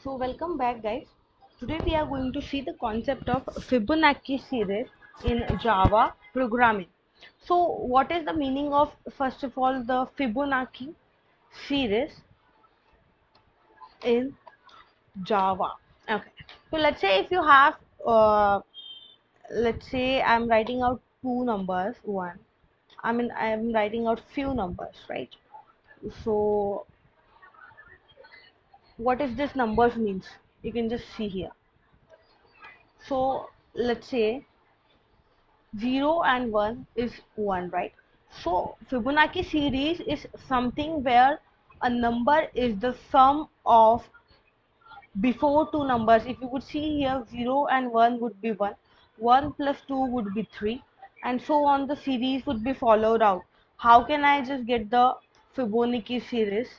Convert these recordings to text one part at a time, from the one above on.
So welcome back guys. Today we are going to see the concept of Fibonacci series in Java programming. So what is the meaning of, first of all, the Fibonacci series in Java? Okay. So let's say if you have let's say I'm writing out two numbers, I'm writing out few numbers, right? So what is this numbers means? You can just see here. So let's say 0 and 1 is 1, right? So Fibonacci series is something where a number is the sum of before two numbers. If you would see here, 0 and 1 would be 1, 1 plus 2 would be 3, and so on. The series would be followed out. How can I just get the Fibonacci series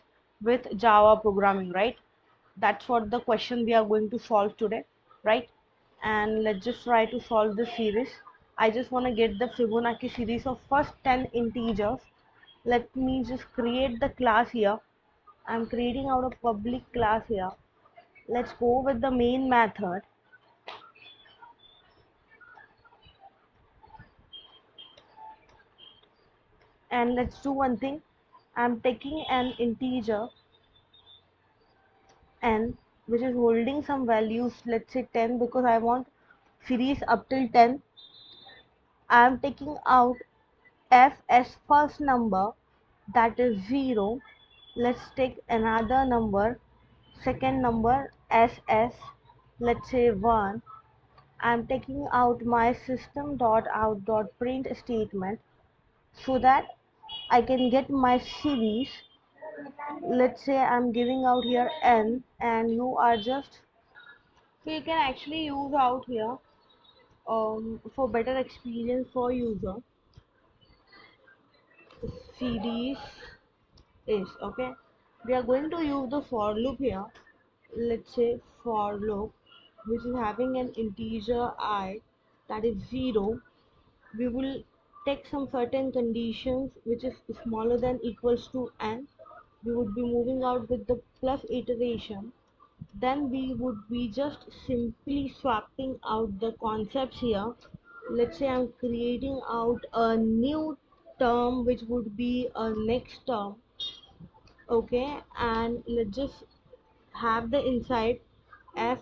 with Java programming, right? That's what the question we are going to solve today, right? And let's just try to solve the series. I just want to get the Fibonacci series of first 10 integers. Let me just create the class here. I'm creating out a public class here. Let's go with the main method. And let's do one thing. I'm taking an integer n which is holding some values, let's say 10, because I want series up till 10. I'm taking out f as first number, that is 0. Let's take another number, second number, s, let's say 1. I'm taking out my system.out.print statement so that I can get my series. Let's say I'm giving out here n, and you are just, so you can actually use out here for better experience for user. Series is okay. We are going to use the for loop here. Let's say for loop which is having an integer I, that is 0. We will take some certain conditions which is smaller than equals to n. We would be moving out with the plus iteration. Then we would be just simply swapping out the concepts here. Let's say I'm creating out a new term which would be a next term, okay, and let's just have the inside f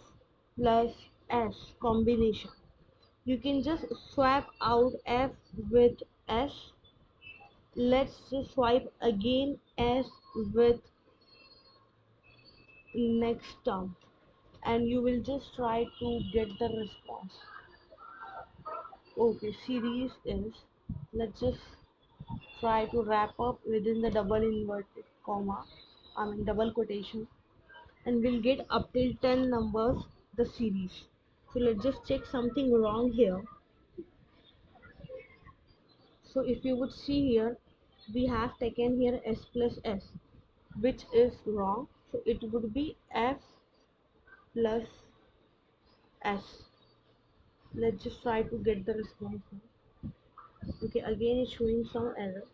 plus s combination. You can just swap out f with s. Let's just swipe again s with next term, and you will just try to get the response. Okay, series is, let's just try to wrap up within the double inverted comma, double quotation, and we'll get up till 10 numbers the series. So let's just check something wrong here. So if you would see here, we have taken here s plus s, which is wrong. So it would be f plus s. Let's just try to get the response now. Okay, again it's showing some error.